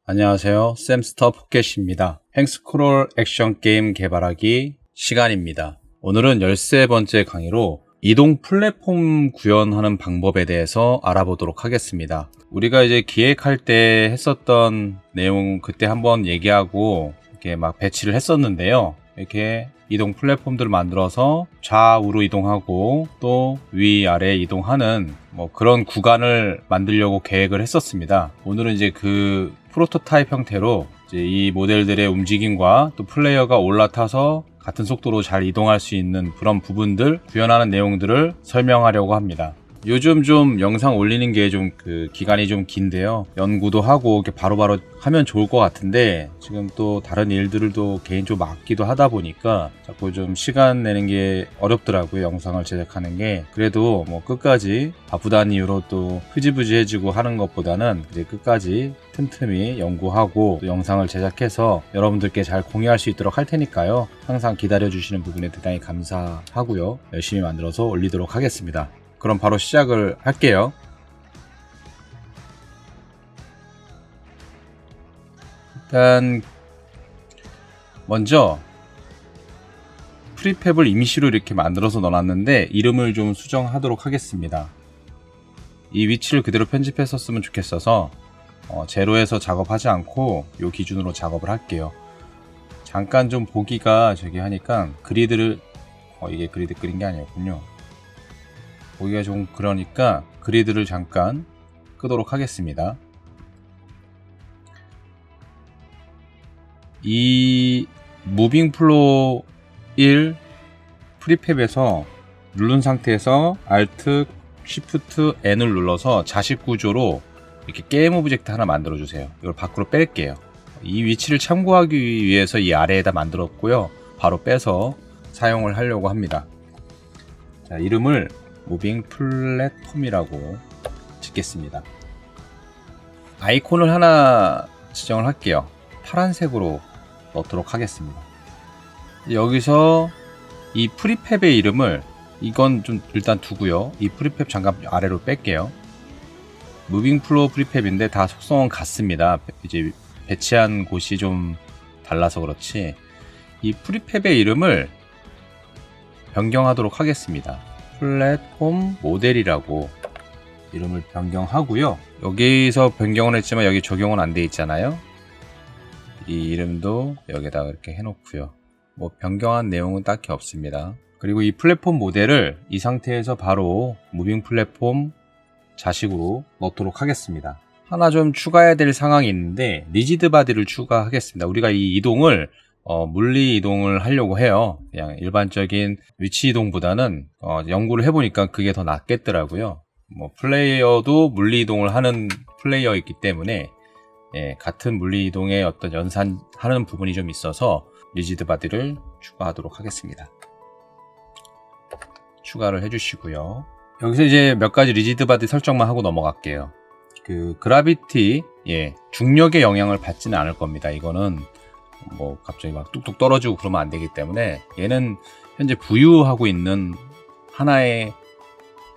안녕하세요. 샘스터 포켓입니다. 행스크롤 액션 게임 개발하기 시간입니다. 오늘은 13번째 강의로 이동 플랫폼 구현하는 방법에 대해서 알아보도록 하겠습니다. 우리가 이제 기획할 때 했었던 내용 그때 한번 얘기하고 이렇게 막 배치를 했었는데요. 이렇게 이동 플랫폼들을 만들어서 좌우로 이동하고 또 위아래 이동하는 그런 구간을 만들려고 계획을 했었습니다. 오늘은 이제 그 프로토타입 형태로 이제 이 모델들의 움직임과 또 플레이어가 올라타서 같은 속도로 잘 이동할 수 있는 그런 부분들 구현하는 내용들을 설명하려고 합니다. 요즘 좀 영상 올리는 게 좀 기간이 좀 긴데요. 연구도 하고 이렇게 바로바로 하면 좋을 것 같은데 지금 또 다른 일들도 개인적으로 맡기도 하다 보니까 자꾸 좀 시간 내는 게 어렵더라고요. 영상을 제작하는 게. 그래도 끝까지 바쁘다는 이유로 또 흐지부지해지고 하는 것보다는 이제 끝까지 틈틈이 연구하고 또 영상을 제작해서 여러분들께 잘 공유할 수 있도록 할 테니까요. 항상 기다려주시는 부분에 대단히 감사하고요. 열심히 만들어서 올리도록 하겠습니다. 그럼 바로 시작을 할게요. 일단 먼저 프리팹을 임시로 이렇게 만들어서 넣어놨는데 이름을 좀 수정하도록 하겠습니다. 이 위치를 그대로 편집했었으면 좋겠어서 제로에서 작업하지 않고 이 기준으로 작업을 할게요. 잠깐 좀 보기가 저기 하니까 그리드를 이게 그리드 그린 게 아니었군요. 보기가 좀 그러니까 그리드를 잠깐 끄도록 하겠습니다. 이 무빙 플로우 1 프리팹에서 누른 상태에서 Alt Shift N을 눌러서 자식 구조로 이렇게 게임 오브젝트 하나 만들어 주세요. 이걸 밖으로 뺄게요. 이 위치를 참고하기 위해서 이 아래에다 만들었고요. 바로 빼서 사용을 하려고 합니다. 자, 이름을 무빙 플랫폼이라고 짓겠습니다. 아이콘을 하나 지정을 할게요. 파란색으로 넣도록 하겠습니다. 여기서 이 프리팹의 이름을 이건 좀 일단 두고요. 이 프리팹 잠깐 아래로 뺄게요. 무빙 플로우 프리팹인데 다 속성은 같습니다. 이제 배치한 곳이 좀 달라서 그렇지 이 프리팹의 이름을 변경하도록 하겠습니다. 플랫폼 모델이라고 이름을 변경하고요. 여기서 변경을 했지만 여기 적용은 안 돼 있잖아요. 이 이름도 여기다가 이렇게 해놓고요. 변경한 내용은 딱히 없습니다. 그리고 이 플랫폼 모델을 이 상태에서 바로 무빙 플랫폼 자식으로 넣도록 하겠습니다. 하나 좀 추가해야 될 상황이 있는데 리지드 바디를 추가하겠습니다. 우리가 이 이동을 물리 이동을 하려고 해요. 그냥 일반적인 위치 이동보다는 연구를 해보니까 그게 더 낫겠더라고요. 플레이어도 물리 이동을 하는 플레이어이기 때문에 같은 물리 이동의 어떤 연산하는 부분이 좀 있어서 리지드 바디를 추가하도록 하겠습니다. 추가를 해주시고요. 여기서 이제 몇 가지 리지드 바디 설정만 하고 넘어갈게요. 그라비티, 중력의 영향을 받지는 않을 겁니다. 이거는 갑자기 막 뚝뚝 떨어지고 그러면 안 되기 때문에 얘는 현재 부유하고 있는 하나의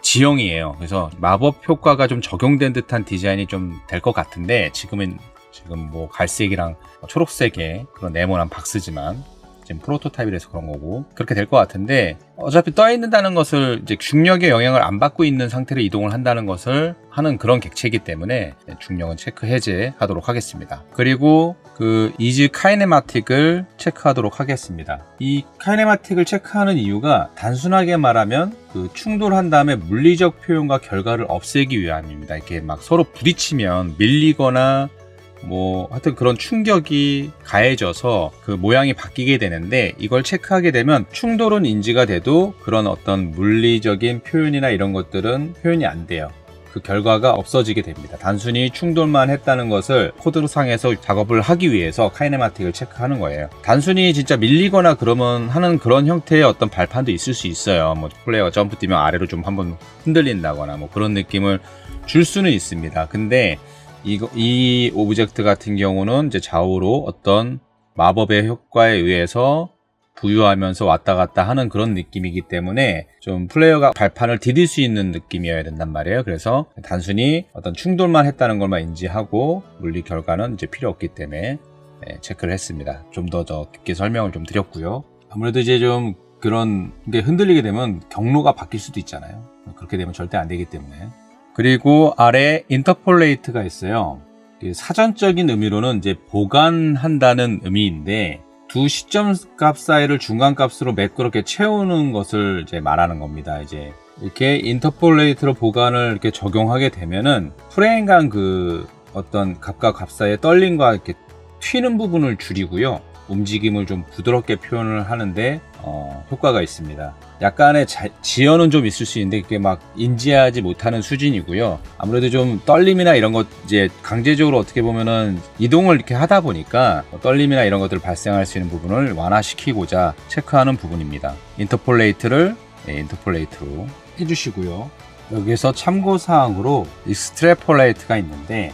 지형이에요. 그래서 마법 효과가 좀 적용된 듯한 디자인이 좀 될 것 같은데 지금 갈색이랑 초록색의 그런 네모난 박스지만 지금 프로토타입이라서 그런 거고 그렇게 될 것 같은데 어차피 떠 있는다는 것을 이제 중력의 영향을 안 받고 있는 상태로 이동을 한다는 것을 하는 그런 객체이기 때문에 중력은 체크 해제하도록 하겠습니다. 그리고 이즈 카이네마틱을 체크하도록 하겠습니다. 이 카이네마틱을 체크하는 이유가 단순하게 말하면 충돌한 다음에 물리적 표현과 결과를 없애기 위함입니다. 이렇게 막 서로 부딪히면 밀리거나 하여튼 그런 충격이 가해져서 모양이 바뀌게 되는데 이걸 체크하게 되면 충돌은 인지가 돼도 그런 어떤 물리적인 표현이나 이런 것들은 표현이 안 돼요. 그 결과가 없어지게 됩니다. 단순히 충돌만 했다는 것을 코드상에서 작업을 하기 위해서 카이네마틱을 체크하는 거예요. 단순히 진짜 밀리거나 그러면 하는 그런 형태의 어떤 발판도 있을 수 있어요. 플레이어가 점프 뛰면 아래로 좀 한번 흔들린다거나 그런 느낌을 줄 수는 있습니다. 근데 이 오브젝트 같은 경우는 이제 좌우로 어떤 마법의 효과에 의해서 부유하면서 왔다 갔다 하는 그런 느낌이기 때문에 좀 플레이어가 발판을 디딜 수 있는 느낌이어야 된단 말이에요. 그래서 단순히 어떤 충돌만 했다는 걸만 인지하고 물리 결과는 이제 필요 없기 때문에 체크를 했습니다. 좀 더 깊게 설명을 좀 드렸고요. 아무래도 이제 좀 그런 게 흔들리게 되면 경로가 바뀔 수도 있잖아요. 그렇게 되면 절대 안 되기 때문에. 그리고 아래 인터폴레이트가 있어요. 사전적인 의미로는 이제 보관한다는 의미인데 두 시점값 사이를 중간값으로 매끄럽게 채우는 것을 이제 말하는 겁니다. 이제 이렇게 인터폴레이트로 보관을 이렇게 적용하게 되면은 프레임 간 그 어떤 값과 값 사이의 떨림과 이렇게 튀는 부분을 줄이고요. 움직임을 좀 부드럽게 표현을 하는데 효과가 있습니다. 약간의 지연은 좀 있을 수 있는데 그게 막 인지하지 못하는 수준이고요. 아무래도 좀 떨림이나 이런 것 이제 강제적으로 어떻게 보면은 이동을 이렇게 하다 보니까 떨림이나 이런 것들 발생할 수 있는 부분을 완화시키고자 체크하는 부분입니다. 인터폴레이트를 인터폴레이트로 해주시고요. 여기서 참고사항으로 익스트래폴레이트가 있는데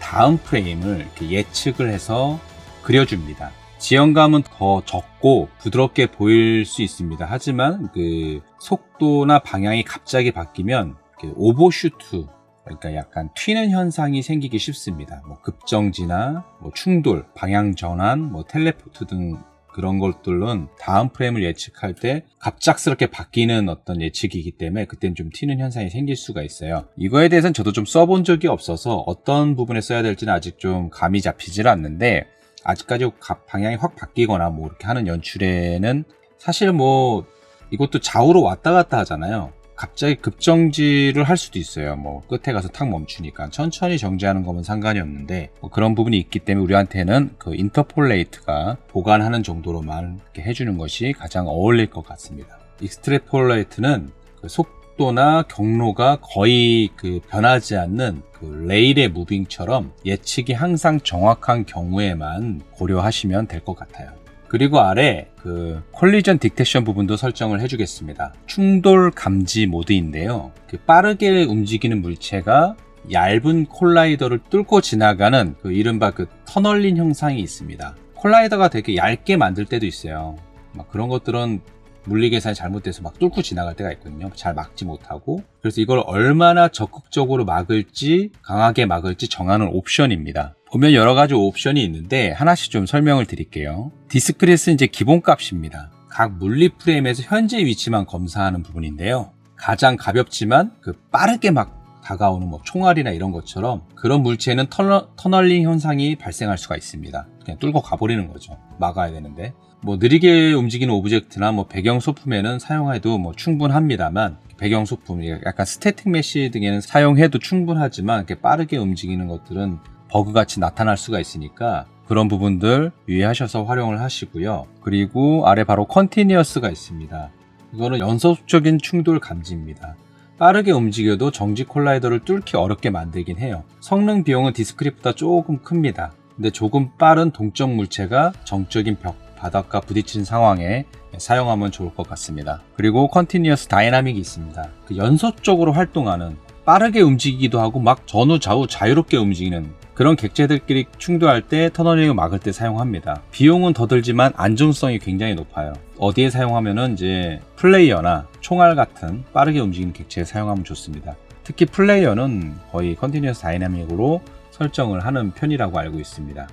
다음 프레임을 이렇게 예측을 해서 그려줍니다. 지연감은 더 적고 부드럽게 보일 수 있습니다. 하지만 그 속도나 방향이 갑자기 바뀌면 오버슈트, 그러니까 약간 튀는 현상이 생기기 쉽습니다. 뭐 급정지나 뭐 충돌, 방향 전환, 뭐 텔레포트 등 그런 것들은 다음 프레임을 예측할 때 갑작스럽게 바뀌는 어떤 예측이기 때문에 그때는 좀 튀는 현상이 생길 수가 있어요. 이거에 대해서는 저도 좀 써본 적이 없어서 어떤 부분에 써야 될지는 아직 좀 감이 잡히질 않는데 아직까지 방향이 확 바뀌거나 뭐 이렇게 하는 연출에는 사실 뭐 이것도 좌우로 왔다 갔다 하잖아요. 갑자기 급정지를 할 수도 있어요. 뭐 끝에 가서 탁 멈추니까 천천히 정지하는 거면 상관이 없는데 뭐 그런 부분이 있기 때문에 우리한테는 그 인터폴레이트가 보관하는 정도로만 이렇게 해주는 것이 가장 어울릴 것 같습니다. 익스트래폴레이트는 그 속도나 경로가 거의 그 변하지 않는 그 레일의 무빙처럼 예측이 항상 정확한 경우에만 고려하시면 될 것 같아요. 그리고 아래 그 콜리전 딕텍션 부분도 설정을 해주겠습니다. 충돌 감지 모드인데요. 그 빠르게 움직이는 물체가 얇은 콜라이더를 뚫고 지나가는 그 이른바 그 터널링 형상이 있습니다. 콜라이더가 되게 얇게 만들 때도 있어요. 막 그런 것들은 물리 계산이 잘못돼서 막 뚫고 지나갈 때가 있거든요. 잘 막지 못하고. 그래서 이걸 얼마나 적극적으로 막을지 강하게 막을지 정하는 옵션입니다. 보면 여러 가지 옵션이 있는데 하나씩 좀 설명을 드릴게요. 디스크릿은 이제 기본 값입니다. 각 물리 프레임에서 현재 위치만 검사하는 부분인데요. 가장 가볍지만 그 빠르게 막 다가오는 뭐 총알이나 이런 것처럼 그런 물체는 터널링 현상이 발생할 수가 있습니다. 그냥 뚫고 가버리는 거죠. 막아야 되는데. 뭐 느리게 움직이는 오브젝트나 뭐 배경 소품에는 사용해도 뭐 충분합니다만 배경 소품, 약간 스태틱 메시 등에는 사용해도 충분하지만 이렇게 빠르게 움직이는 것들은 버그같이 나타날 수가 있으니까 그런 부분들 유의하셔서 활용을 하시고요. 그리고 아래 바로 컨티니어스가 있습니다. 이거는 연속적인 충돌 감지입니다. 빠르게 움직여도 정지 콜라이더를 뚫기 어렵게 만들긴 해요. 성능 비용은 디스크릿보다 조금 큽니다. 근데 조금 빠른 동적 물체가 정적인 벽, 바닥과 부딪히는 상황에 사용하면 좋을 것 같습니다. 그리고 컨티니어스 다이나믹이 있습니다. 그 연속적으로 활동하는 빠르게 움직이기도 하고 막 전후 좌우 자유롭게 움직이는 그런 객체들끼리 충돌할 때 터널링을 막을 때 사용합니다. 비용은 더 들지만 안정성이 굉장히 높아요. 어디에 사용하면은 이제 플레이어나 총알 같은 빠르게 움직이는 객체에 사용하면 좋습니다. 특히 플레이어는 거의 컨티니어스 다이나믹으로 설정을 하는 편이라고 알고 있습니다.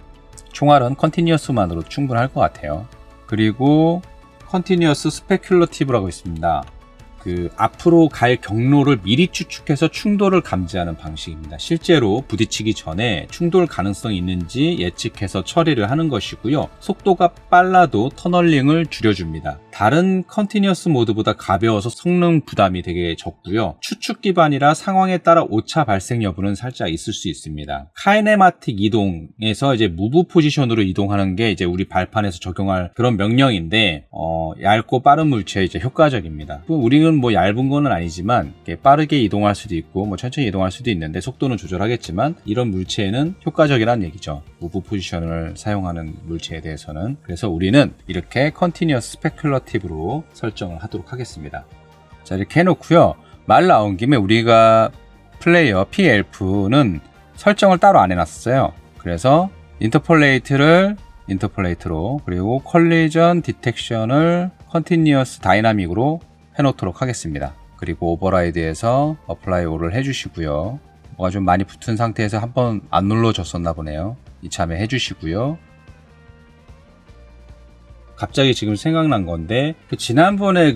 총알은 컨티니어스만으로 충분할 것 같아요. 그리고 컨티니어스 스페큘러티브라고 있습니다. 그 앞으로 갈 경로를 미리 추측해서 충돌을 감지하는 방식입니다. 실제로 부딪히기 전에 충돌 가능성이 있는지 예측해서 처리를 하는 것이고요. 속도가 빨라도 터널링을 줄여줍니다. 다른 컨티니어스 모드보다 가벼워서 성능 부담이 되게 적고요. 추측 기반이라 상황에 따라 오차 발생 여부는 살짝 있을 수 있습니다. 카이네마틱 이동에서 이제 무브 포지션으로 이동하는 게 이제 우리 발판에서 적용할 그런 명령인데 얇고 빠른 물체에 이제 효과적입니다. 우리는 뭐 얇은 거는 아니지만 빠르게 이동할 수도 있고 뭐 천천히 이동할 수도 있는데 속도는 조절하겠지만 이런 물체에는 효과적이라는 얘기죠. 무브 포지션을 사용하는 물체에 대해서는. 그래서 우리는 이렇게 컨티니어스 스페큘러티브로 설정을 하도록 하겠습니다. 자, 이렇게 해놓고요. 말 나온 김에 우리가 플레이어 PLF는 설정을 따로 안 해놨어요. 그래서 인터폴레이트를 인터폴레이트로, 그리고 컬리전 디텍션을 컨티니어스 다이나믹으로 해놓도록 하겠습니다. 그리고 오버라이드에서 어플라이 올을 해주시고요. 뭐가 좀 많이 붙은 상태에서 한번 안 눌러줬었나 보네요. 이참에 해주시고요. 갑자기 지금 생각난 건데, 지난번에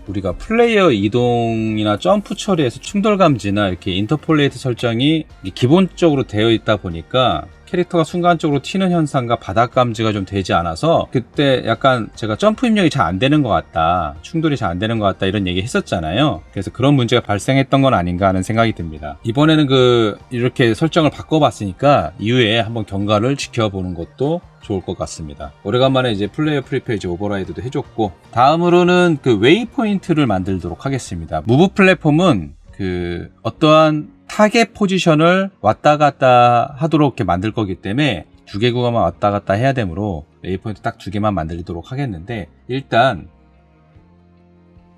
우리가 플레이어 이동이나 점프 처리에서 충돌 감지나 이렇게 인터폴레이트 설정이 기본적으로 되어 있다 보니까 캐릭터가 순간적으로 튀는 현상과 바닥 감지가 좀 되지 않아서 그때 약간 제가 점프 입력이 잘 안 되는 것 같다, 충돌이 잘 안 되는 것 같다 이런 얘기 했었잖아요. 그래서 그런 문제가 발생했던 건 아닌가 하는 생각이 듭니다. 이번에는 이렇게 설정을 바꿔봤으니까 이후에 한번 경과를 지켜보는 것도 좋을 것 같습니다. 오래간만에 이제 플레이어 프리페이지 오버라이드도 해줬고, 다음으로는 웨이포인트를 만들도록 하겠습니다. 무브 플랫폼은 어떠한 타겟 포지션을 왔다 갔다 하도록 이렇게 만들 거기 때문에 두 개 구간만 왔다 갔다 해야 되므로 웨이포인트 딱 두 개만 만들도록 하겠는데, 일단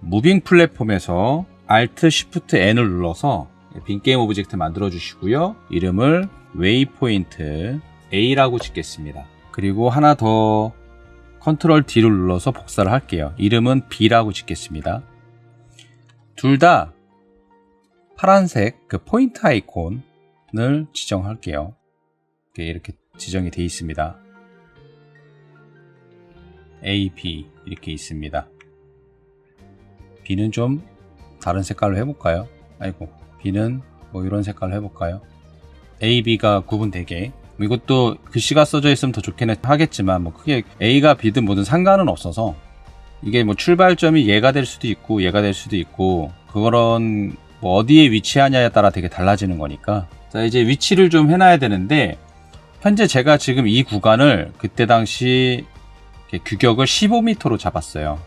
무빙 플랫폼에서 Alt Shift N을 눌러서 빈게임 오브젝트 만들어 주시고요. 이름을 웨이포인트 A라고 짓겠습니다. 그리고 하나 더 컨트롤 D를 눌러서 복사를 할게요. 이름은 B라고 짓겠습니다. 둘 다 파란색 포인트 아이콘을 지정할게요. 이렇게 지정이 되어 있습니다. A, B 이렇게 있습니다. B는 좀 다른 색깔로 해볼까요? B는 뭐 이런 색깔로 해볼까요? A, B가 구분되게. 이것도 글씨가 써져 있으면 더 좋긴 하겠지만 뭐 크게 A가 B든 뭐든 상관은 없어서, 이게 뭐 출발점이 얘가 될 수도 있고 얘가 될 수도 있고, 그런 뭐 어디에 위치하냐에 따라 되게 달라지는 거니까. 자, 이제 위치를 좀 해놔야 되는데, 현재 제가 지금 이 구간을 그때 당시 규격을 15m로 잡았어요.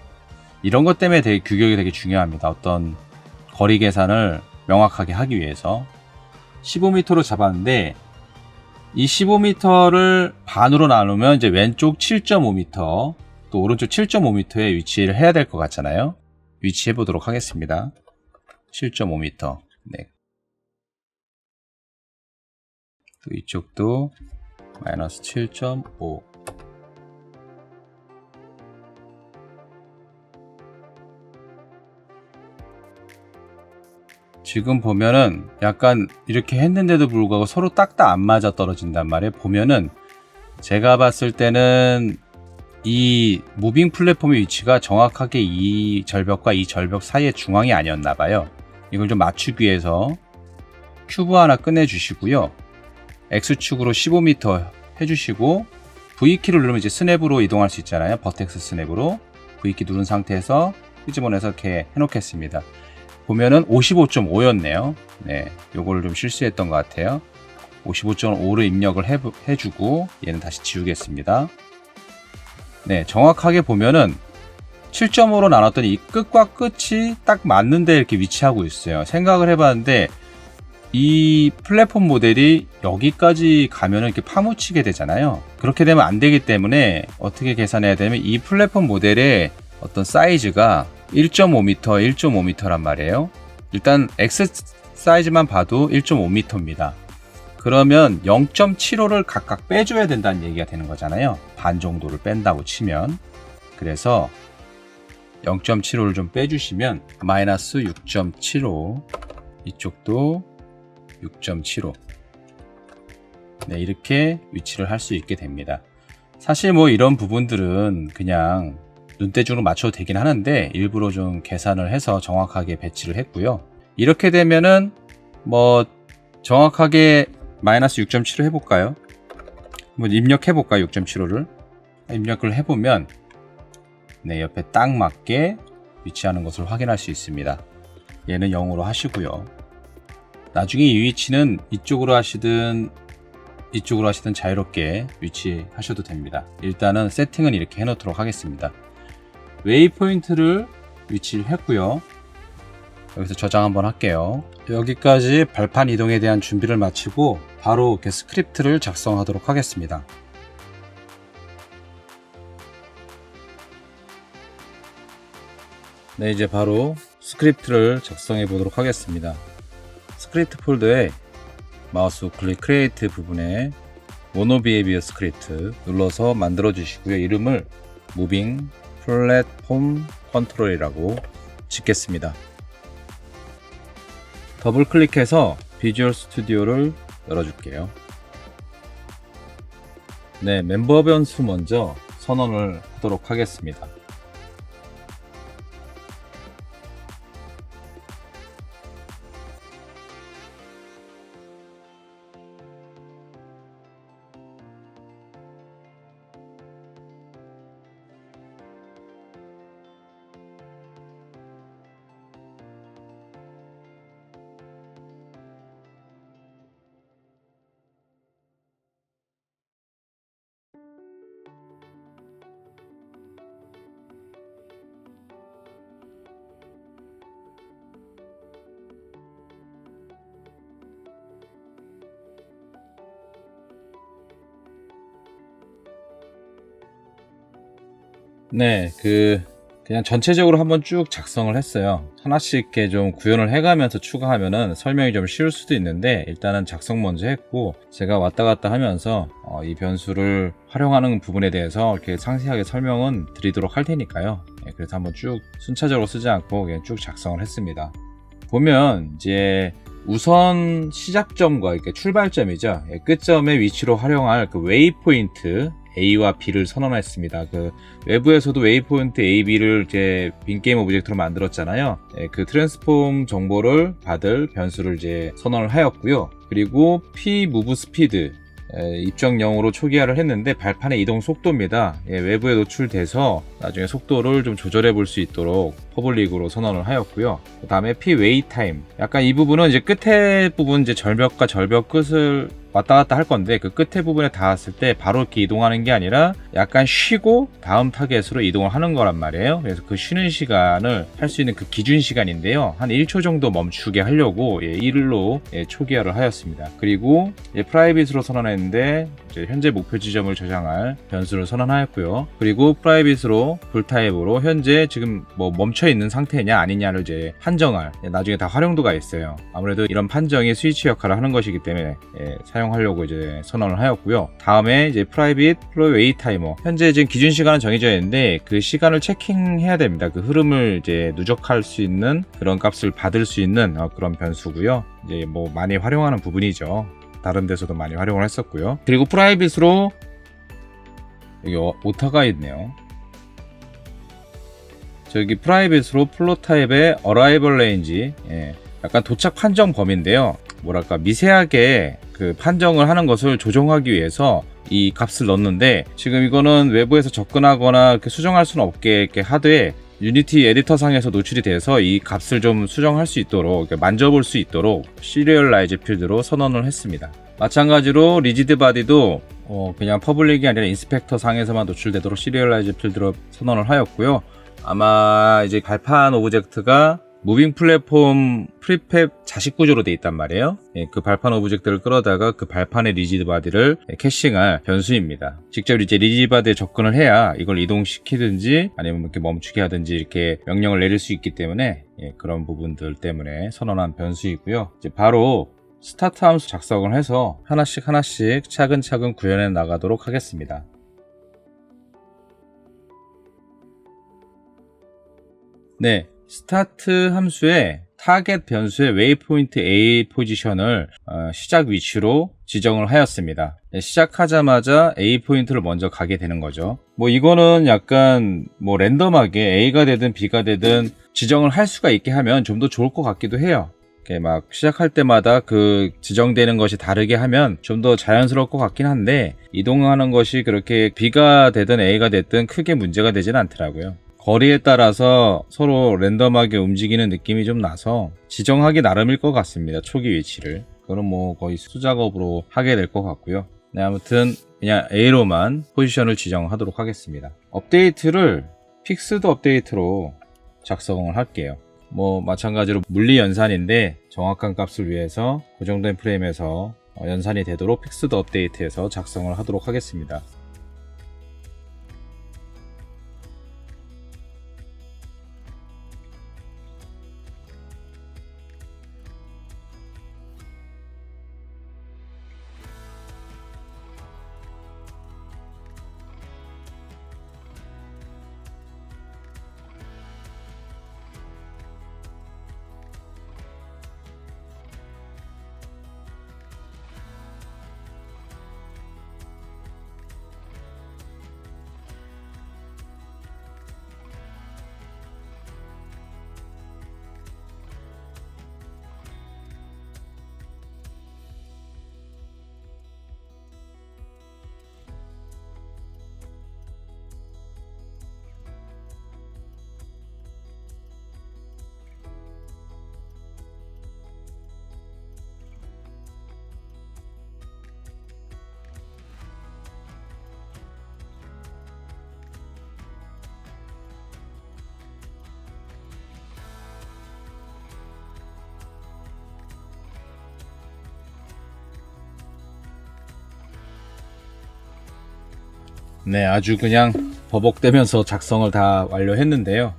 이런 것 때문에 규격이 되게 중요합니다. 어떤 거리 계산을 명확하게 하기 위해서 15m로 잡았는데, 이 15m를 반으로 나누면 이제 왼쪽 7.5m, 또 오른쪽 7.5m에 위치를 해야 될 것 같잖아요. 위치해 보도록 하겠습니다. 7.5m. 네. 또 이쪽도 마이너스 7.5. 지금 보면은 약간 이렇게 했는데도 불구하고 서로 딱딱 안 맞아 떨어진단 말이에요. 보면은 제가 봤을 때는 이 무빙 플랫폼의 위치가 정확하게 이 절벽과 이 절벽 사이의 중앙이 아니었나 봐요. 이걸 좀 맞추기 위해서 큐브 하나 꺼내 주시고요. X축으로 15m 해주시고, V키를 누르면 이제 스냅으로 이동할 수 있잖아요. 버텍스 스냅으로 V키 누른 상태에서 휘집어내서 이렇게 해놓겠습니다. 보면은 55.5였네요. 네, 요거를 좀 실수했던 것 같아요. 55.5를 입력을 해주고 얘는 다시 지우겠습니다. 네, 정확하게 보면은 7.5로 나눴더니 이 끝과 끝이 딱 맞는데 이렇게 위치하고 있어요. 생각을 해봤는데 이 플랫폼 모델이 여기까지 가면은 이렇게 파묻히게 되잖아요. 그렇게 되면 안 되기 때문에 어떻게 계산해야 되냐면, 이 플랫폼 모델의 어떤 사이즈가 1.5m, 1.5m란 말이에요. 일단 X 사이즈만 봐도 1.5m입니다. 그러면 0.75를 각각 빼줘야 된다는 얘기가 되는 거잖아요. 반 정도를 뺀다고 치면. 그래서 0.75를 좀 빼주시면 마이너스 6.75, 이쪽도 6.75. 네, 이렇게 위치를 할 수 있게 됩니다. 사실 뭐 이런 부분들은 그냥 눈대중으로 맞춰도 되긴 하는데, 일부러 좀 계산을 해서 정확하게 배치를 했고요. 이렇게 되면은 뭐 정확하게 마이너스 6.75 해볼까요? 한번 입력해볼까요? 6.75를 입력을 해보면 네, 옆에 딱 맞게 위치하는 것을 확인할 수 있습니다. 얘는 0으로 하시고요. 나중에 이 위치는 이쪽으로 하시든 이쪽으로 하시든 자유롭게 위치하셔도 됩니다. 일단은 세팅은 이렇게 해놓도록 하겠습니다. 웨이포인트를 위치를 했고요. 여기서 저장 한번 할게요. 여기까지 발판 이동에 대한 준비를 마치고 바로 이렇게 스크립트를 작성하도록 하겠습니다. 네, 이제 바로 스크립트를 작성해 보도록 하겠습니다. 스크립트 폴더에 마우스 우클릭 크리에이트 부분에 모노 비헤비어 스크립트 눌러서 만들어 주시고요. 이름을 무빙 플랫폼 컨트롤이라고 짓겠습니다. 더블 클릭해서 비주얼 스튜디오를 열어줄게요. 네, 멤버 변수 먼저 선언을 하도록 하겠습니다. 네, 그냥 전체적으로 한번 쭉 작성을 했어요. 하나씩 이렇게 좀 구현을 해가면서 추가하면은 설명이 좀 쉬울 수도 있는데, 일단은 작성 먼저 했고, 제가 왔다 갔다 하면서 이 변수를 활용하는 부분에 대해서 이렇게 상세하게 설명은 드리도록 할 테니까요. 그래서 한번 쭉 순차적으로 쓰지 않고 그냥 쭉 작성을 했습니다. 보면 이제 우선 시작점과 이렇게 출발점이죠. 끝점의 위치로 활용할 그 웨이포인트 A와 B를 선언했습니다. 그 외부에서도 웨이포인트 A, B를 이제 빈게임 오브젝트로 만들었잖아요. 그 트랜스폼 정보를 받을 변수를 이제 선언을 하였고요. 그리고 P 무브 스피드 입정령으로 초기화를 했는데 발판의 이동 속도입니다. 외부에 노출돼서 나중에 속도를 좀 조절해 볼 수 있도록 퍼블릭으로 선언을 하였고요. 그 다음에 P 웨이 타임. 약간 이 부분은 이제 끝에 부분 이제 절벽과 절벽 끝을 왔다 갔다 할 건데, 그 끝에 부분에 닿았을 때 바로 이렇게 이동하는 게 아니라 약간 쉬고 다음 타겟으로 이동을 하는 거란 말이에요. 그래서 그 쉬는 시간을 할 수 있는 그 기준 시간인데요. 한 1초 정도 멈추게 하려고 1로 초기화를 하였습니다. 그리고 프라이빗으로 선언했는데 이제 현재 목표 지점을 저장할 변수를 선언하였고요. 그리고 프라이빗으로 불타입으로 현재 지금 뭐 멈춰 있는 상태냐 아니냐를 이제 판정할, 나중에 다 활용도가 있어요. 아무래도 이런 판정이 스위치 역할을 하는 것이기 때문에 사용하려고 이제 선언을 하였고요. 다음에 이제 프라이빗 플로우 웨이 타이머. 현재 지금 기준 시간은 정해져 있는데 그 시간을 체킹해야 됩니다. 그 흐름을 이제 누적할 수 있는 그런 값을 받을 수 있는 그런 변수고요. 이제 뭐 많이 활용하는 부분이죠. 다른 데서도 많이 활용을 했었고요. 그리고 프라이빗으로 여기 오타가 있네요. 저기 프라이빗으로 플로 타입의 어라이벌 레인지, 약간 도착 판정 범위인데요. 뭐랄까 미세하게 그 판정을 하는 것을 조정하기 위해서 이 값을 넣는데, 지금 이거는 외부에서 접근하거나 이렇게 수정할 수는 없게 이렇게 하되 유니티 에디터 상에서 노출이 돼서 이 값을 좀 수정할 수 있도록, 만져볼 수 있도록 시리얼라이즈 필드로 선언을 했습니다. 마찬가지로 리지드 바디도 그냥 퍼블릭이 아니라 인스펙터 상에서만 노출되도록 시리얼라이즈 필드로 선언을 하였고요. 아마 이제 발판 오브젝트가 무빙 플랫폼 프리팹 자식 구조로 되어 있단 말이에요. 그 발판 오브젝트를 끌어다가 그 발판의 리지드 바디를 캐싱할 변수입니다. 직접 이제 리지드 바디에 접근을 해야 이걸 이동시키든지 아니면 이렇게 멈추게 하든지 이렇게 명령을 내릴 수 있기 때문에 그런 부분들 때문에 선언한 변수이고요. 이제 바로 스타트 함수 작성을 해서 하나씩 차근차근 구현해 나가도록 하겠습니다. 네, 스타트 함수에 타겟 변수의 웨이포인트 A 포지션을 시작 위치로 지정을 하였습니다. 시작하자마자 A 포인트를 먼저 가게 되는 거죠. 뭐 이거는 약간 뭐 랜덤하게 A가 되든 B가 되든 지정을 할 수가 있게 하면 좀 더 좋을 것 같기도 해요. 이렇게 막 시작할 때마다 그 지정되는 것이 다르게 하면 좀 더 자연스러울 것 같긴 한데, 이동하는 것이 그렇게 B가 되든 A가 됐든 크게 문제가 되진 않더라고요. 거리에 따라서 서로 랜덤하게 움직이는 느낌이 좀 나서 지정하기 나름일 것 같습니다. 초기 위치를. 그건 뭐 거의 수작업으로 하게 될 것 같고요. 네, 아무튼 그냥 A로만 포지션을 지정하도록 하겠습니다. 업데이트를 픽스드 업데이트로 작성을 할게요. 뭐 마찬가지로 물리 연산인데 정확한 값을 위해서 고정된 프레임에서 연산이 되도록 픽스드 업데이트에서 작성을 하도록 하겠습니다. 네, 아주 그냥 버벅대면서 작성을 다 완료했는데요.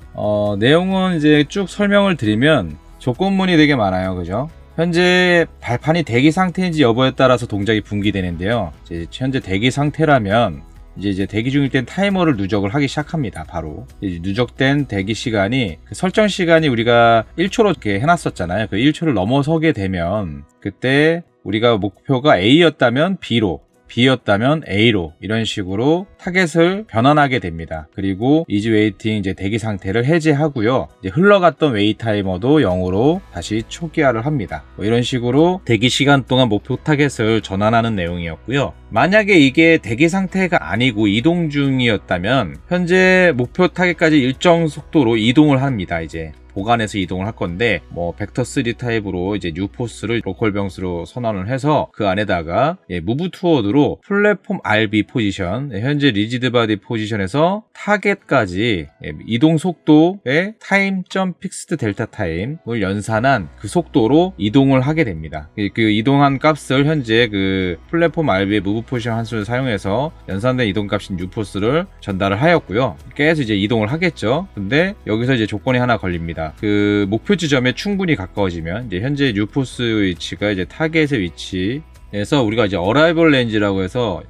내용은 이제 쭉 설명을 드리면 조건문이 되게 많아요. 그죠? 현재 발판이 대기 상태인지 여부에 따라서 동작이 분기되는데요. 이제 현재 대기 상태라면 이제 대기 중일 땐 타이머를 누적을 하기 시작합니다. 바로 이제 누적된 대기 시간이 그 설정 시간이 우리가 1초로 이렇게 해놨었잖아요. 그 1초를 넘어서게 되면 그때 우리가 목표가 A였다면 B로, B였다면 A로 이런 식으로 타겟을 변환하게 됩니다. 그리고 이지 웨이팅 이제 대기 상태를 해제하고요. 이제 흘러갔던 웨이 타이머도 0으로 다시 초기화를 합니다. 이런 식으로 대기 시간 동안 목표 타겟을 전환하는 내용이었고요. 만약에 이게 대기 상태가 아니고 이동 중이었다면 현재 목표 타겟까지 일정 속도로 이동을 합니다. 이제 보관해서 이동을 할 건데 뭐 벡터 3 타입으로 이제 뉴포스를 로컬 병스로 선언을 해서 그 안에다가 무브 투어드로 플랫폼 RB 포지션, 현재 리지드 바디 포지션에서 타겟까지 이동 속도의 타임 점 픽스드 델타 타임을 연산한 그 속도로 이동을 하게 됩니다. 그 이동한 값을 현재 그 플랫폼 RB의 무브 포지션 함수를 사용해서 연산된 이동 값인 뉴포스를 전달을 하였고요. 계속 이제 이동을 하겠죠. 근데 여기서 이제 조건이 하나 걸립니다. 그 목표 지점에 충분히 가까워지면 이제 현재 뉴포스 위치가 이제 타겟의 위치에서 우리가 이제 어라이벌 렌즈라고 해서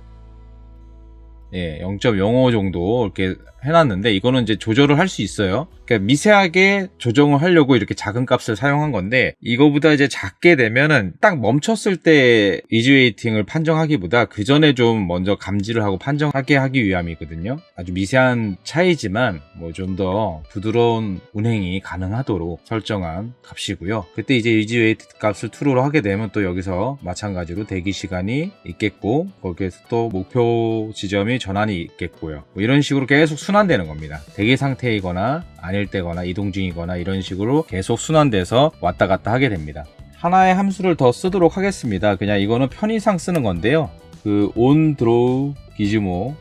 0.05 정도 이렇게 해놨는데 이거는 이제 조절을 할 수 있어요. 그러니까 미세하게 조정을 하려고 이렇게 작은 값을 사용한 건데 이거보다 이제 작게 되면은 딱 멈췄을 때 이지 웨이팅을 판정하기보다 그 전에 좀 먼저 감지를 하고 판정하게 하기 위함이거든요. 아주 미세한 차이지만 뭐 좀 더 부드러운 운행이 가능하도록 설정한 값이고요. 그때 이제 이지 웨이팅 값을 true로 하게 되면 또 여기서 마찬가지로 대기 시간이 있겠고 거기에서 또 목표 지점이 전환이 있겠고요. 뭐 이런 식으로 계속 순환되는 겁니다. 대기 상태이거나 아닐 때거나 이동 중이거나 이런 식으로 계속 순환돼서 왔다 갔다 하게 됩니다. 하나의 함수를 더 쓰도록 하겠습니다. 그냥 이거는 편의상 쓰는 건데요. 그 on draw gizmo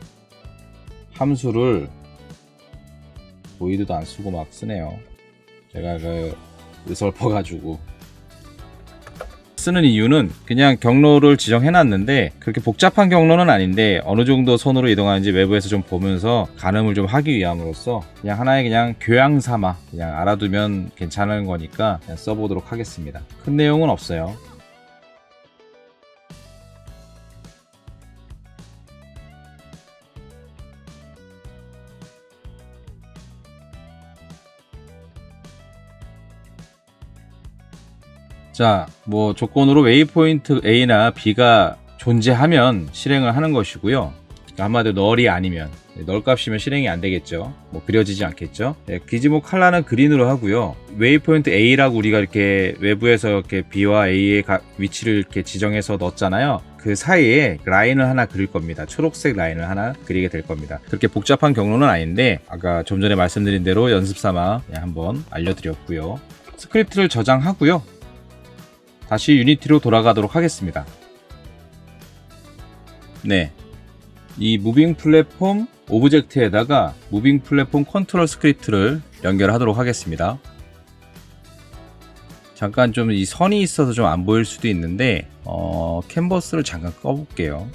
함수를 보이드도 안 쓰고 막 쓰네요. 제가 그 의설퍼가지고 쓰는 이유는 그냥 경로를 지정해놨는데 그렇게 복잡한 경로는 아닌데 어느 정도 선으로 이동하는지 외부에서 좀 보면서 가늠을 좀 하기 위함으로써 그냥 하나의 그냥 교양 삼아 그냥 알아두면 괜찮은 거니까 그냥 써보도록 하겠습니다. 큰 내용은 없어요. 자, 뭐 조건으로 웨이포인트 A나 B가 존재하면 실행을 하는 것이고요. 그러니까 한마디로 널이 아니면 널 값이면 실행이 안 되겠죠. 뭐 그려지지 않겠죠. 기지모 컬러는 그린으로 하고요. 웨이포인트 A라고 우리가 이렇게 외부에서 이렇게 B와 A의 위치를 이렇게 지정해서 넣었잖아요. 그 사이에 라인을 하나 그릴 겁니다. 초록색 라인을 하나 그리게 될 겁니다. 그렇게 복잡한 경로는 아닌데 아까 좀 전에 말씀드린 대로 연습 삼아 한번 알려드렸고요. 스크립트를 저장하고요. 다시 유니티로 돌아가도록 하겠습니다. 네, 이 무빙 플랫폼 오브젝트에다가 무빙 플랫폼 컨트롤 스크립트를 연결하도록 하겠습니다. 잠깐 좀 이 선이 있어서 좀 안 보일 수도 있는데 캔버스를 잠깐 꺼볼게요.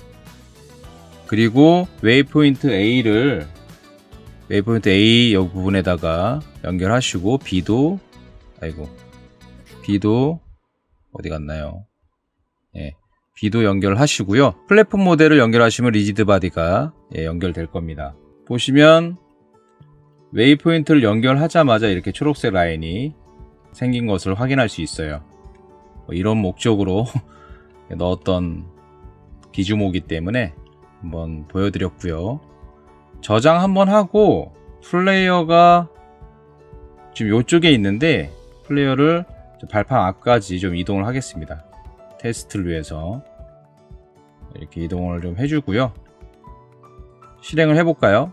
그리고 웨이포인트 A를 웨이포인트 A 이 부분에다가 연결하시고 B도 어디 갔나요? B도 연결하시고요. 플랫폼 모델을 연결하시면 리지드 바디가 연결될 겁니다. 보시면 웨이포인트를 연결하자마자 이렇게 초록색 라인이 생긴 것을 확인할 수 있어요. 이런 목적으로 넣었던 기주모기 때문에 한번 보여드렸고요. 저장 한번 하고 플레이어가 지금 이쪽에 있는데 플레이어를 발판 앞까지 좀 이동을 하겠습니다. 테스트를 위해서 이렇게 이동을 좀 해주고요. 실행을 해볼까요?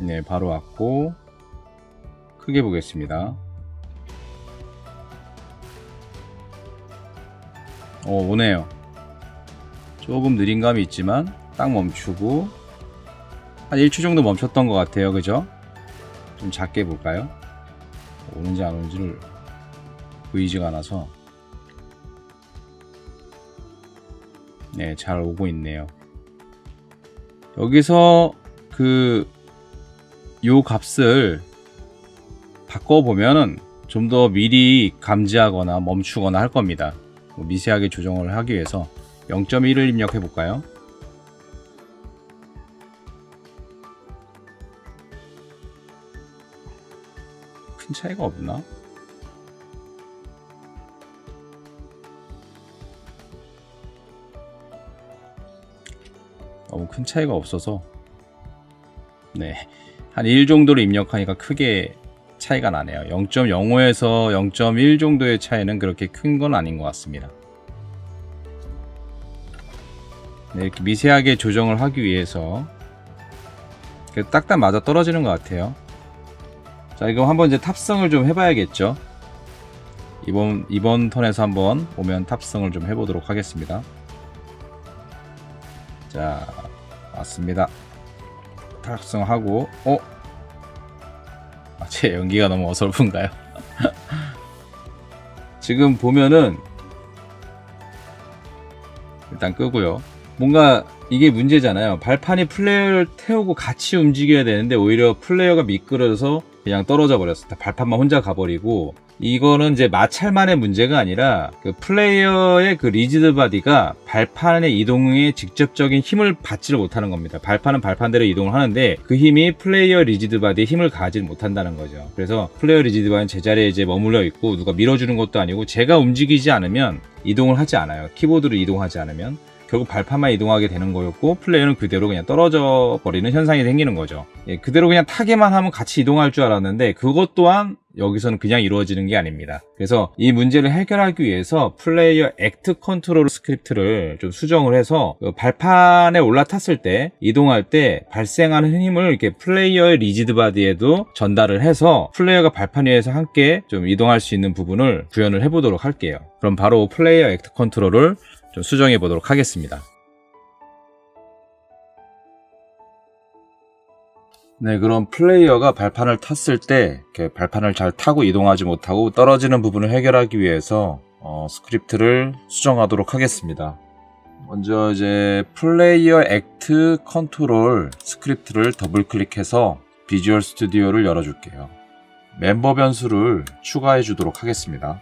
네, 바로 왔고 크게 보겠습니다. 오네요. 조금 느린 감이 있지만 딱 멈추고 한 1초 정도 멈췄던 것 같아요. 그죠? 좀 작게 볼까요? 오는지 안 오는지를 보이지가 않아서. 네, 잘 오고 있네요. 여기서 요 값을 바꿔보면은 좀 더 미리 감지하거나 멈추거나 할 겁니다. 미세하게 조정을 하기 위해서 0.1을 입력해 볼까요? 큰 차이가 없나? 너무 큰 차이가 없어서 네, 한 1 정도를 입력하니까 크게 차이가 나네요. 0.05에서 0.1 정도의 차이는 그렇게 큰 건 아닌 것 같습니다. 네, 이렇게 미세하게 조정을 하기 위해서 딱딱 맞아 떨어지는 것 같아요. 자, 이거 한번 이제 탑승을 좀 해봐야겠죠. 이번 턴에서 한번 오면 탑승을 좀 해보도록 하겠습니다. 자, 왔습니다. 탑승하고, 제 연기가 너무 어설픈가요? 지금 보면은 일단 끄고요. 뭔가 이게 문제잖아요. 발판이 플레이어를 태우고 같이 움직여야 되는데 오히려 플레이어가 미끄러져서 그냥 떨어져 버렸어요. 발판만 혼자 가버리고, 이거는 이제 마찰만의 문제가 아니라 플레이어의 리지드 바디가 발판의 이동에 직접적인 힘을 받지를 못하는 겁니다. 발판은 발판대로 이동을 하는데 그 힘이 플레이어 리지드 바디에 힘을 가하지 못한다는 거죠. 그래서 플레이어 리지드 바디는 제자리에 이제 머물러 있고 누가 밀어주는 것도 아니고 제가 움직이지 않으면 이동을 하지 않아요. 키보드로 이동하지 않으면 결국 발판만 이동하게 되는 거였고, 플레이어는 그대로 그냥 떨어져 버리는 현상이 생기는 거죠. 그대로 그냥 타기만 하면 같이 이동할 줄 알았는데 그것 또한 여기서는 그냥 이루어지는 게 아닙니다. 그래서 이 문제를 해결하기 위해서 플레이어 액트 컨트롤 스크립트를 좀 수정을 해서 발판에 올라탔을 때, 이동할 때 발생하는 힘을 이렇게 플레이어의 리지드 바디에도 전달을 해서 플레이어가 발판 위에서 함께 좀 이동할 수 있는 부분을 구현을 해보도록 할게요. 그럼 바로 플레이어 액트 컨트롤을 좀 수정해 보도록 하겠습니다. 네, 그럼 플레이어가 발판을 탔을 때 이렇게 발판을 잘 타고 이동하지 못하고 떨어지는 부분을 해결하기 위해서 스크립트를 수정하도록 하겠습니다. 먼저 이제 플레이어 액트 컨트롤 스크립트를 더블 클릭해서 비주얼 스튜디오를 열어줄게요. 멤버 변수를 추가해 주도록 하겠습니다.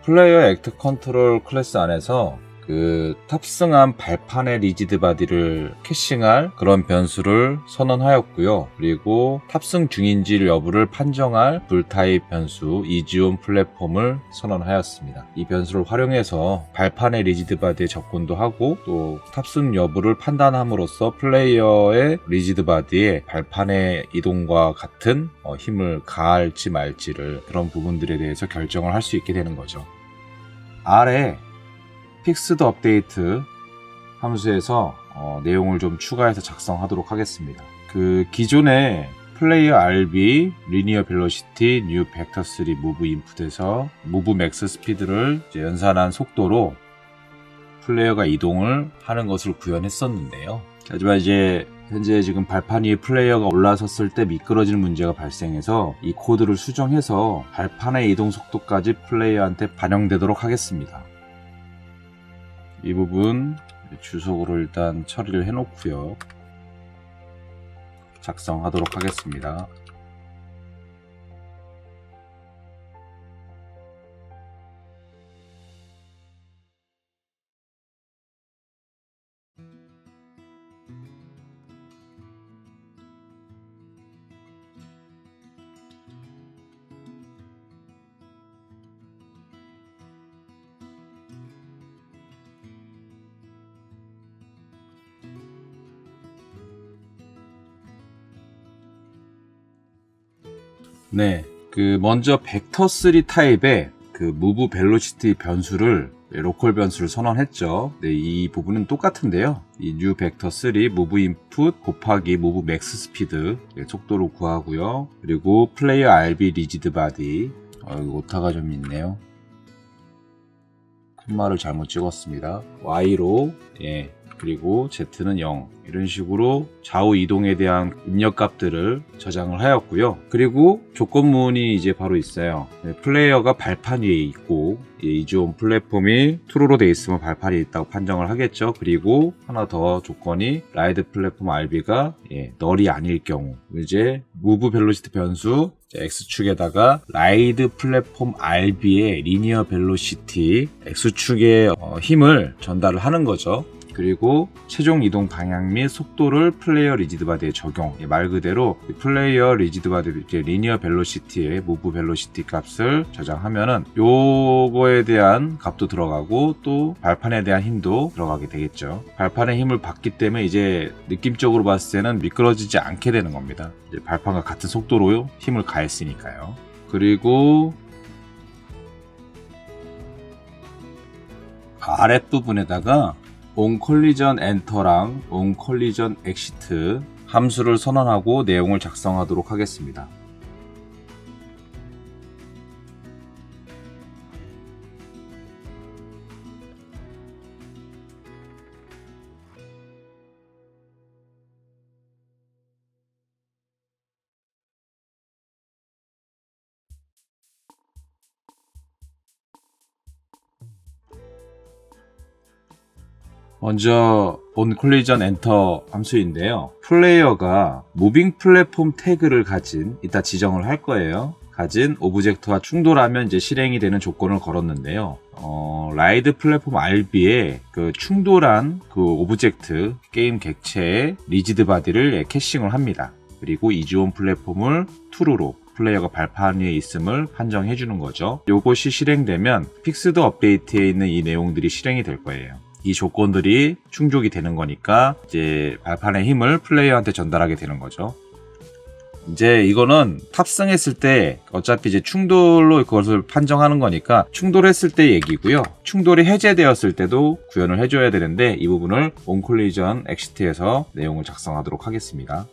플레이어 액트 컨트롤 클래스 안에서 탑승한 발판의 리지드 바디를 캐싱할 그런 변수를 선언하였고요. 그리고 탑승 중인지 여부를 판정할 불타입 변수 이지온 플랫폼을 선언하였습니다. 이 변수를 활용해서 발판의 리지드 바디에 접근도 하고, 또 탑승 여부를 판단함으로써 플레이어의 리지드 바디에 발판의 이동과 같은 힘을 가할지 말지를, 그런 부분들에 대해서 결정을 할 수 있게 되는 거죠. 아래 픽스드 업데이트 함수에서 내용을 좀 추가해서 작성하도록 하겠습니다. 기존의 플레이어 RB, 리니어 벨로시티, 뉴 벡터 3 무브 인풋에서 무브 맥스 스피드를 연산한 속도로 플레이어가 이동을 하는 것을 구현했었는데요. 하지만 이제 현재 지금 발판 위에 플레이어가 올라섰을 때 미끄러지는 문제가 발생해서 이 코드를 수정해서 발판의 이동 속도까지 플레이어한테 반영되도록 하겠습니다. 이 부분 주석으로 일단 처리를 해놓고요. 작성하도록 하겠습니다. 네, 먼저 벡터 3 타입의 무브 벨로시티 변수를 로컬 변수를 선언했죠. 네, 이 부분은 똑같은데요. 이 뉴 벡터 3 무브 인풋 곱하기 무브 맥스 스피드 속도를 구하고요. 그리고 플레이어 RB 리지드 바디, 오타가 좀 있네요. 큰 말을 잘못 찍었습니다. Y로 그리고 Z는 0 이런 식으로 좌우 이동에 대한 입력값들을 저장을 하였고요. 그리고 조건문이 이제 바로 있어요. 플레이어가 발판 위에 있고 이지온 플랫폼이 true로 돼 있으면 발판이 있다고 판정을 하겠죠. 그리고 하나 더 조건이 라이드 플랫폼 RB가 널이 아닐 경우 이제 move 벨로시티 변수 X축에다가 라이드 플랫폼 RB의 리니어 벨로시티 X축의 힘을 전달을 하는 거죠. 그리고 최종 이동 방향 및 속도를 플레이어 리지드 바디에 적용. 말 그대로 플레이어 리지드 바디 리니어 벨로시티의 무브 벨로시티 값을 저장하면은 요거에 대한 값도 들어가고 또 발판에 대한 힘도 들어가게 되겠죠. 발판의 힘을 받기 때문에 이제 느낌적으로 봤을 때는 미끄러지지 않게 되는 겁니다. 이제 발판과 같은 속도로 힘을 가했으니까요. 그리고 아랫부분에다가 onCollision enter랑 onCollision exit 함수를 선언하고 내용을 작성하도록 하겠습니다. 먼저 onCollision enter 함수인데요. 플레이어가 무빙 플랫폼 태그를 가진 이따 지정을 할 거예요. 가진 오브젝트와 충돌하면 이제 실행이 되는 조건을 걸었는데요. 라이드 플랫폼 RB에 그 충돌한 그 오브젝트 게임 객체의 리지드 바디를 캐싱을 합니다. 그리고 이지온 플랫폼을 true로 플레이어가 발판 위에 있음을 판정해 주는 거죠. 요것이 실행되면 픽스드 업데이트에 있는 이 내용들이 실행이 될 거예요. 이 조건들이 충족이 되는 거니까 이제 발판의 힘을 플레이어한테 전달하게 되는 거죠. 이제 이거는 탑승했을 때 어차피 이제 충돌로 그것을 판정하는 거니까 충돌했을 때 얘기고요. 충돌이 해제되었을 때도 구현을 해줘야 되는데 이 부분을 onCollision exit에서 내용을 작성하도록 하겠습니다.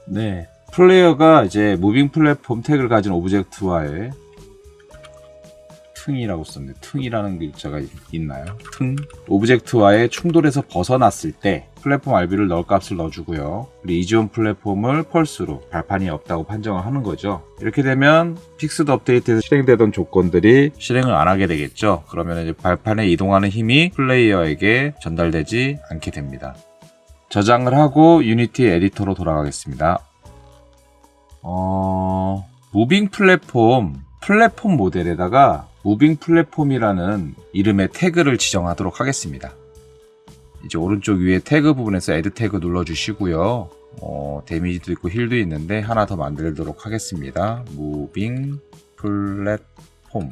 네, 플레이어가 이제 무빙 플랫폼 태그를 가진 오브젝트와의 퉁이라고 썼네. 퉁이라는 글자가 있나요? 퉁. 오브젝트와의 충돌에서 벗어났을 때 플랫폼 RB를 넣을 값을 넣어주고요. 그리고 이지온 플랫폼을 펄스로 발판이 없다고 판정을 하는 거죠. 이렇게 되면 픽스드 업데이트에서 실행되던 조건들이 실행을 안 하게 되겠죠. 그러면 이제 발판에 이동하는 힘이 플레이어에게 전달되지 않게 됩니다. 저장을 하고 유니티 에디터로 돌아가겠습니다. 무빙 플랫폼 모델에다가 무빙 플랫폼이라는 이름의 태그를 지정하도록 하겠습니다. 이제 오른쪽 위에 태그 부분에서 애드 태그 눌러주시고요. 데미지도 있고 힐도 있는데 하나 더 만들도록 하겠습니다. 무빙 플랫폼.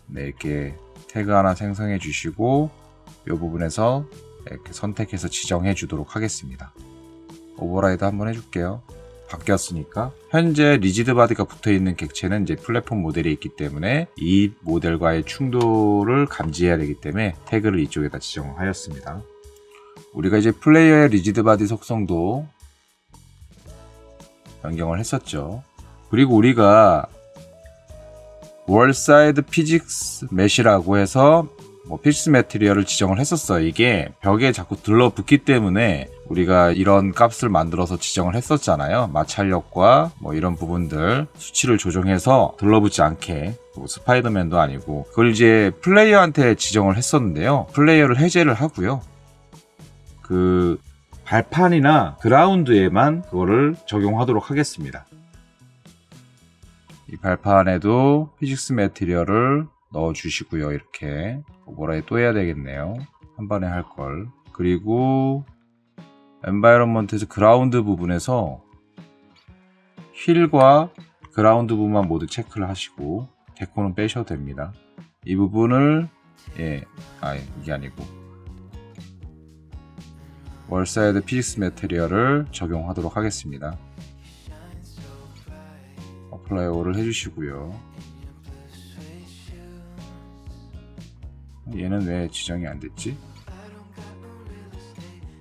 네, 이렇게 태그 하나 생성해 주시고 이 부분에서 이렇게 선택해서 지정해 주도록 하겠습니다. 오버라이드 한번 해줄게요. 바뀌었으니까 현재 리지드 바디가 붙어있는 객체는 이제 플랫폼 모델에 있기 때문에 이 모델과의 충돌을 감지해야 되기 때문에 태그를 이쪽에다 지정하였습니다. 우리가 이제 플레이어의 리지드 바디 속성도 변경을 했었죠. 그리고 우리가 월사이드 피직스 맷이라고 해서 피직스 매트리얼을 지정을 했었어요. 이게 벽에 자꾸 들러붙기 때문에 우리가 이런 값을 만들어서 지정을 했었잖아요. 마찰력과 이런 부분들 수치를 조정해서 들러붙지 않게, 스파이더맨도 아니고 그걸 이제 플레이어한테 지정을 했었는데요. 플레이어를 해제를 하고요. 그 발판이나 그라운드에만 그거를 적용하도록 하겠습니다. 이 발판에도 피직스 매트리얼을 넣어주시고요. 이렇게 오버라이드 또 해야 되겠네요. 한 번에 할 걸. 그리고 엔바이런먼트에서 그라운드 부분에서 휠과 그라운드 부분만 모두 체크를 하시고 데코는 빼셔도 됩니다. 이 부분을 이게 아니고 월사이드 피직스 매테리얼을 적용하도록 하겠습니다. 플라이오버를 해주시고요. 얘는 왜 지정이 안 됐지?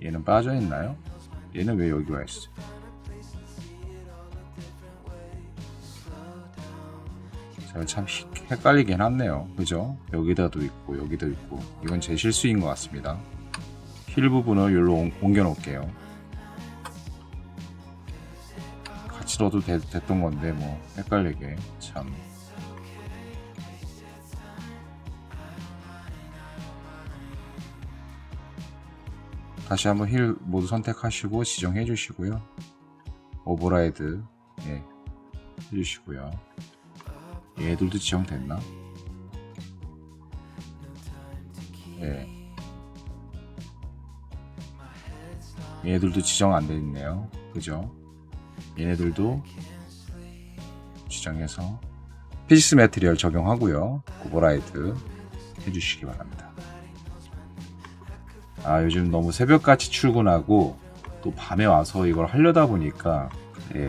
얘는 빠져 있나요? 얘는 왜 여기 와 있어? 제가 참 헷갈리긴 하네요. 그죠? 여기다도 있고 여기도 있고. 이건 제 실수인 것 같습니다. 힐 부분을 여기로 옮겨 놓을게요. 같이 넣어도 됐던 건데 뭐 헷갈리게 참. 다시 한번 힐 모두 선택하시고 지정해 주시고요. 오버라이드 해주시고요. 얘들도 지정됐나? 예. 얘들도 지정 안 돼 있네요. 그죠? 얘네들도 지정해서 피지스 매트리얼 적용하고요. 오버라이드 해주시기 바랍니다. 요즘 너무 새벽같이 출근하고 또 밤에 와서 이걸 하려다 보니까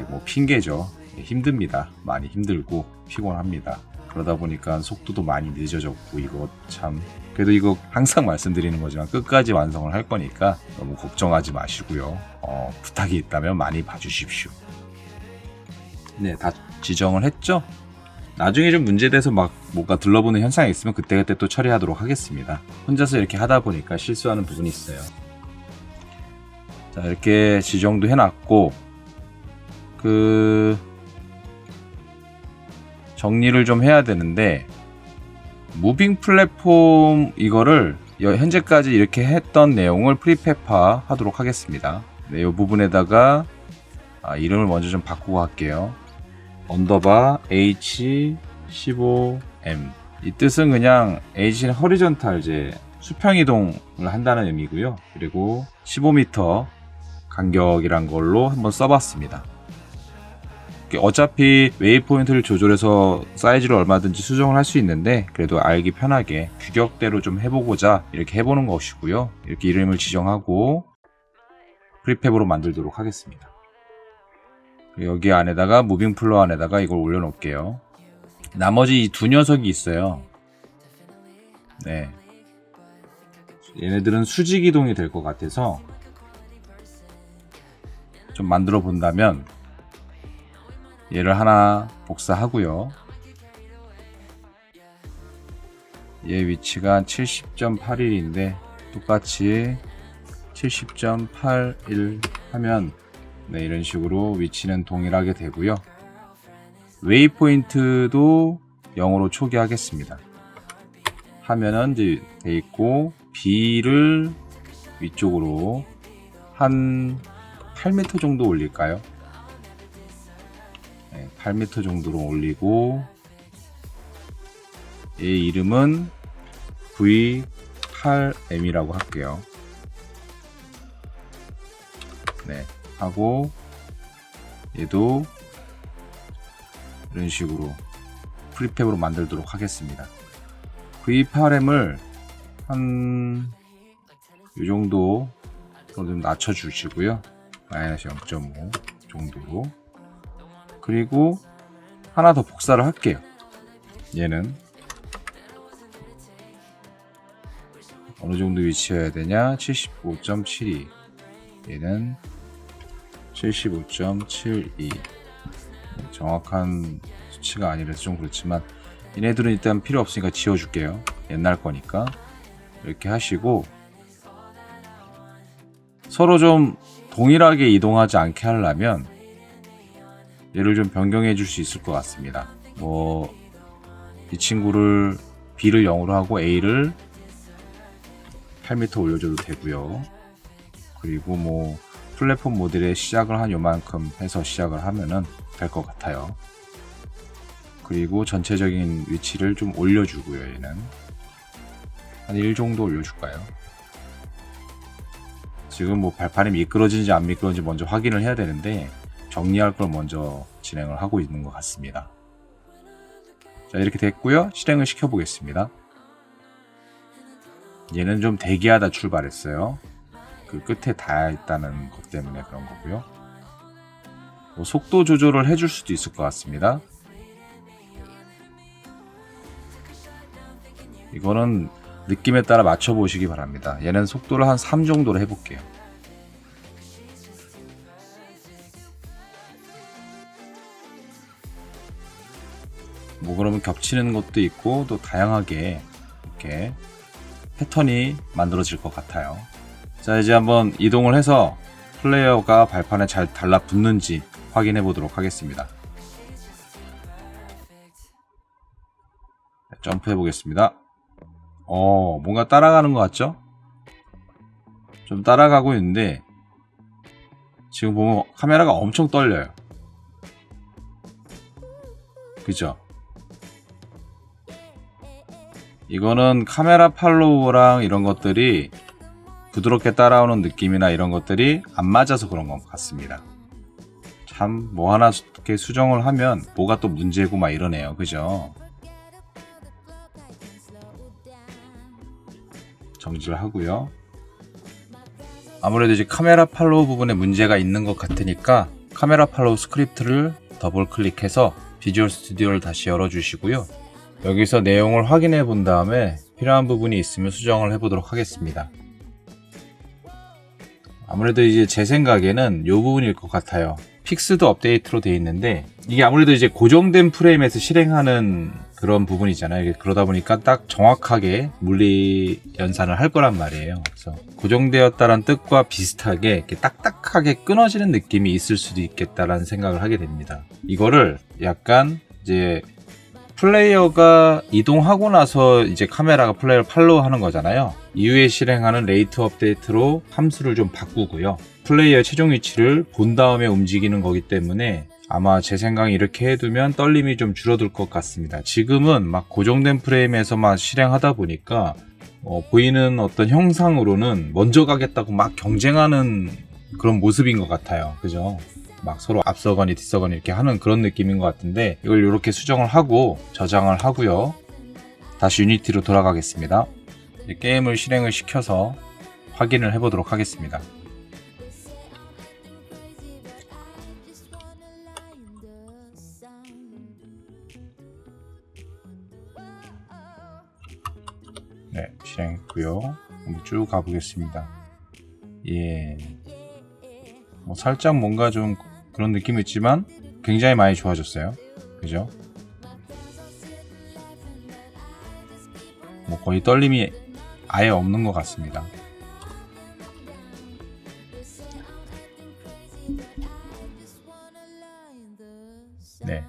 뭐 핑계죠. 힘듭니다. 많이 힘들고 피곤합니다. 그러다 보니까 속도도 많이 늦어졌고 이거 참 그래도 이거 항상 말씀드리는 거지만 끝까지 완성을 할 거니까 너무 걱정하지 마시고요. 부탁이 있다면 많이 봐주십시오. 네, 다 지정을 했죠? 나중에 좀 문제돼서 막 뭔가 들러보는 현상이 있으면 그때그때 또 처리하도록 하겠습니다. 혼자서 이렇게 하다 보니까 실수하는 부분이 있어요. 자, 이렇게 지정도 해놨고 정리를 좀 해야 되는데 무빙 플랫폼 이거를 현재까지 이렇게 했던 내용을 프리페파 하도록 하겠습니다. 네, 이 부분에다가 이름을 먼저 좀 바꾸고 할게요. 언더바 H15M. 이 뜻은 그냥 H는 허리전탈 수평 이동을 한다는 의미고요. 그리고 15m 간격이란 걸로 한번 써봤습니다. 어차피 웨이포인트를 조절해서 사이즈를 얼마든지 수정을 할 수 있는데 그래도 알기 편하게 규격대로 좀 해보고자 이렇게 해보는 것이고요. 이렇게 이름을 지정하고 프리팹으로 만들도록 하겠습니다. 여기 안에다가 무빙 플로어 안에다가 이걸 올려놓을게요. 나머지 이 두 녀석이 있어요. 네, 얘네들은 수직 이동이 될 것 같아서 좀 만들어 본다면 얘를 하나 복사하고요. 얘 위치가 70.81인데 똑같이 70.81 하면 이런 식으로 위치는 동일하게 되고요. 웨이포인트도 0으로 초기하겠습니다. 하면은 이제 돼 있고 B를 위쪽으로 한 8m 정도 올릴까요? 8m 정도로 올리고 얘 이름은 V8M이라고 할게요. 네, 하고 얘도 이런 식으로 프리팹으로 만들도록 하겠습니다. V8M을 한 이 정도 좀 낮춰 주시고요. 마이너스 0.5 정도로. 그리고 하나 더 복사를 할게요. 얘는 어느 정도 위치여야 되냐? 75.72. 얘는 75.72. 정확한 수치가 아니라서 좀 그렇지만 얘네들은 일단 필요 없으니까 지워줄게요. 옛날 거니까. 이렇게 하시고 서로 좀 동일하게 이동하지 않게 하려면 얘를 좀 변경해 줄 수 있을 것 같습니다. 이 친구를 B를 0으로 하고 A를 8m 올려줘도 되고요. 그리고 플랫폼 모델의 시작을 한 요만큼 해서 시작을 하면은 될 것 같아요. 그리고 전체적인 위치를 좀 올려주고요. 얘는 한 1 정도 올려줄까요? 지금 발판이 미끄러지는지 안 미끄러지는지 먼저 확인을 해야 되는데 정리할 걸 먼저 진행을 하고 있는 것 같습니다. 자, 이렇게 됐고요. 실행을 시켜 보겠습니다. 얘는 좀 대기하다 출발했어요. 그 끝에 닿아 있다는 것 때문에 그런 거고요. 속도 조절을 해줄 수도 있을 것 같습니다. 이거는 느낌에 따라 맞춰 보시기 바랍니다. 얘는 속도를 한 3 정도로 해볼게요. 뭐 그러면 겹치는 것도 있고 또 다양하게 이렇게 패턴이 만들어질 것 같아요. 자, 이제 한번 이동을 해서 플레이어가 발판에 잘 달라붙는지 확인해 보도록 하겠습니다. 점프해 보겠습니다. 뭔가 따라가는 것 같죠? 좀 따라가고 있는데 지금 보면 카메라가 엄청 떨려요. 그죠? 이거는 카메라 팔로우랑 이런 것들이 부드럽게 따라오는 느낌이나 이런 것들이 안 맞아서 그런 것 같습니다. 참 뭐 하나 이렇게 수정을 하면 뭐가 또 문제고 막 이러네요. 그죠? 정지를 하고요. 아무래도 이제 카메라 팔로우 부분에 문제가 있는 것 같으니까 카메라 팔로우 스크립트를 더블 클릭해서 비주얼 스튜디오를 다시 열어주시고요. 여기서 내용을 확인해 본 다음에 필요한 부분이 있으면 수정을 해 보도록 하겠습니다. 아무래도 이제 제 생각에는 이 부분일 것 같아요. 픽스드 업데이트로 되어 있는데 이게 아무래도 이제 고정된 프레임에서 실행하는 그런 부분이잖아요. 그러다 보니까 딱 정확하게 물리 연산을 할 거란 말이에요. 그래서 고정되었다는 뜻과 비슷하게 이렇게 딱딱하게 끊어지는 느낌이 있을 수도 있겠다라는 생각을 하게 됩니다. 이거를 약간 이제 플레이어가 이동하고 나서 이제 카메라가 플레이어를 팔로우 하는 거잖아요. 이후에 실행하는 레이트 업데이트로 함수를 좀 바꾸고요. 플레이어의 최종 위치를 본 다음에 움직이는 거기 때문에 아마 제 생각에 이렇게 해두면 떨림이 좀 줄어들 것 같습니다. 지금은 막 고정된 프레임에서만 실행하다 보니까 보이는 어떤 형상으로는 먼저 가겠다고 막 경쟁하는 그런 모습인 것 같아요. 그죠? 막 서로 앞서거니 뒤서거니 이렇게 하는 그런 느낌인 것 같은데 이걸 이렇게 수정을 하고 저장을 하고요. 다시 유니티로 돌아가겠습니다. 게임을 실행을 시켜서 확인을 해보도록 하겠습니다. 네, 실행했고요. 한번 쭉 가보겠습니다. 예, 뭐 살짝 뭔가 좀 그런 느낌이 있지만 굉장히 많이 좋아졌어요. 그죠? 뭐 거의 떨림이 아예 없는 것 같습니다. 네.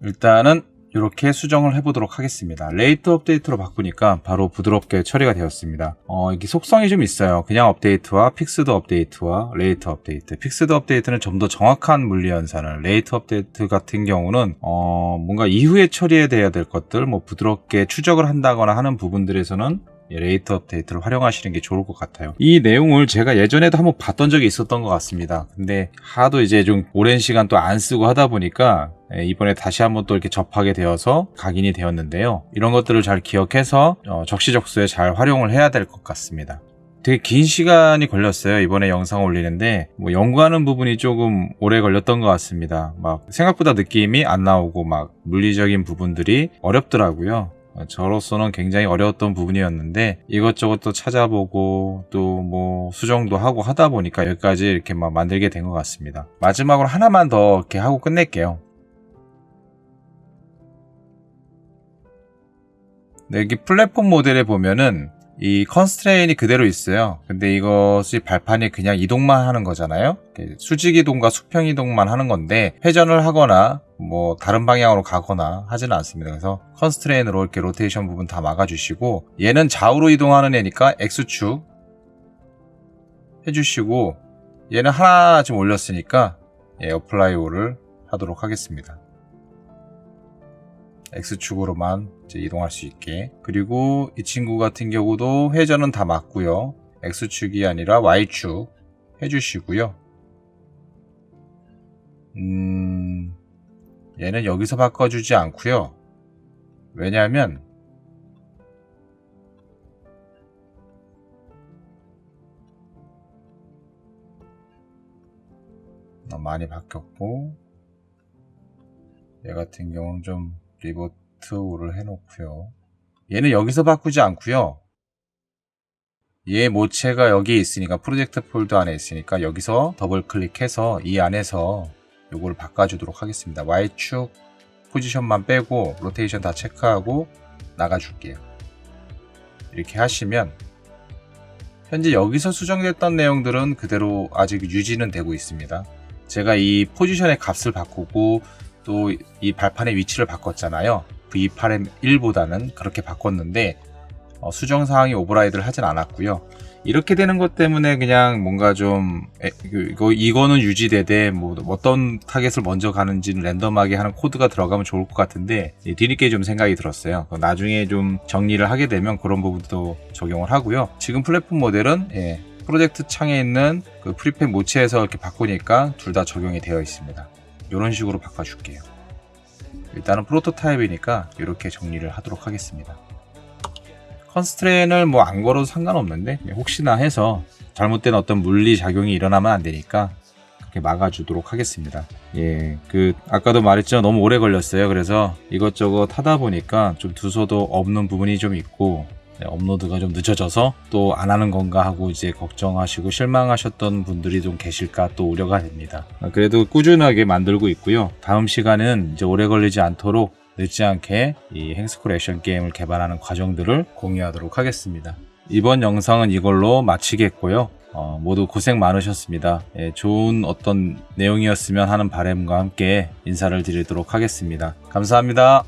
일단은 이렇게 수정을 해보도록 하겠습니다. 레이트 업데이트로 바꾸니까 바로 부드럽게 처리가 되었습니다. 이게 속성이 좀 있어요. 그냥 업데이트와 픽스드 업데이트와 레이트 업데이트. 픽스드 업데이트는 좀 더 정확한 물리 연산을, 레이트 업데이트 같은 경우는 뭔가 이후에 처리해야 될 것들, 뭐 부드럽게 추적을 한다거나 하는 부분들에서는 레이트 업데이트를 활용하시는 게 좋을 것 같아요. 이 내용을 제가 예전에도 한번 봤던 적이 있었던 것 같습니다. 근데 하도 이제 좀 오랜 시간 또 안 쓰고 하다 보니까 이번에 다시 한번 또 이렇게 접하게 되어서 각인이 되었는데요. 이런 것들을 잘 기억해서 적시적소에 잘 활용을 해야 될 것 같습니다. 되게 긴 시간이 걸렸어요. 이번에 영상 올리는데 뭐 연구하는 부분이 조금 오래 걸렸던 것 같습니다. 막 생각보다 느낌이 안 나오고 막 물리적인 부분들이 어렵더라고요. 저로서는 굉장히 어려웠던 부분이었는데 이것저것 또 찾아보고 또 뭐 수정도 하고 하다 보니까 여기까지 이렇게 막 만들게 된 것 같습니다. 마지막으로 하나만 더 이렇게 하고 끝낼게요. 네, 여기 플랫폼 모델에 보면은 이 컨스트레인이 그대로 있어요. 근데 이것이 발판이 그냥 이동만 하는 거잖아요. 수직 이동과 수평 이동만 하는 건데 회전을 하거나 뭐 다른 방향으로 가거나 하지는 않습니다. 그래서 컨스트레인으로 이렇게 로테이션 부분 다 막아주시고 얘는 좌우로 이동하는 애니까 X축 해주시고 얘는 하나 지금 올렸으니까 어플라이 올을 하도록 하겠습니다. X축으로만 이제 이동할 수 있게. 그리고 이 친구 같은 경우도 회전은 다 맞고요. X축이 아니라 Y축 해주시고요. 얘는 여기서 바꿔주지 않고요. 왜냐하면 많이 바뀌었고, 얘 같은 경우는 좀 리버트 올을 해놓고요. 얘는 여기서 바꾸지 않고요. 얘 모체가 여기에 있으니까, 프로젝트 폴더 안에 있으니까 여기서 더블 클릭해서 이 안에서 요거를 바꿔주도록 하겠습니다. Y축 포지션만 빼고 로테이션 다 체크하고 나가줄게요. 이렇게 하시면 현재 여기서 수정됐던 내용들은 그대로 아직 유지는 되고 있습니다. 제가 이 포지션의 값을 바꾸고 또 이 발판의 위치를 바꿨잖아요. V8M1보다는 그렇게 바꿨는데 수정사항이 오버라이드를 하진 않았고요. 이렇게 되는 것 때문에 그냥 뭔가 좀 이거는 유지되되 뭐 어떤 타겟을 먼저 가는지는 랜덤하게 하는 코드가 들어가면 좋을 것 같은데 뒤늦게 좀 생각이 들었어요. 나중에 좀 정리를 하게 되면 그런 부분도 적용을 하고요. 지금 플랫폼 모델은 프로젝트 창에 있는 그 프리팹 모체에서 이렇게 바꾸니까 둘 다 적용이 되어 있습니다. 이런 식으로 바꿔줄게요. 일단은 프로토타입이니까 이렇게 정리를 하도록 하겠습니다. 컨스트레인을 뭐 안 걸어도 상관없는데 혹시나 해서 잘못된 어떤 물리 작용이 일어나면 안 되니까 그렇게 막아주도록 하겠습니다. 아까도 말했죠. 너무 오래 걸렸어요. 그래서 이것저것 하다 보니까 좀 두서도 없는 부분이 좀 있고 업로드가 좀 늦어져서 또 안 하는 건가 하고 이제 걱정하시고 실망하셨던 분들이 좀 계실까 또 우려가 됩니다. 그래도 꾸준하게 만들고 있고요. 다음 시간은 이제 오래 걸리지 않도록 늦지 않게 이 행스쿨 액션 게임을 개발하는 과정들을 공유하도록 하겠습니다. 이번 영상은 이걸로 마치겠고요. 모두 고생 많으셨습니다. 좋은 어떤 내용이었으면 하는 바람과 함께 인사를 드리도록 하겠습니다. 감사합니다.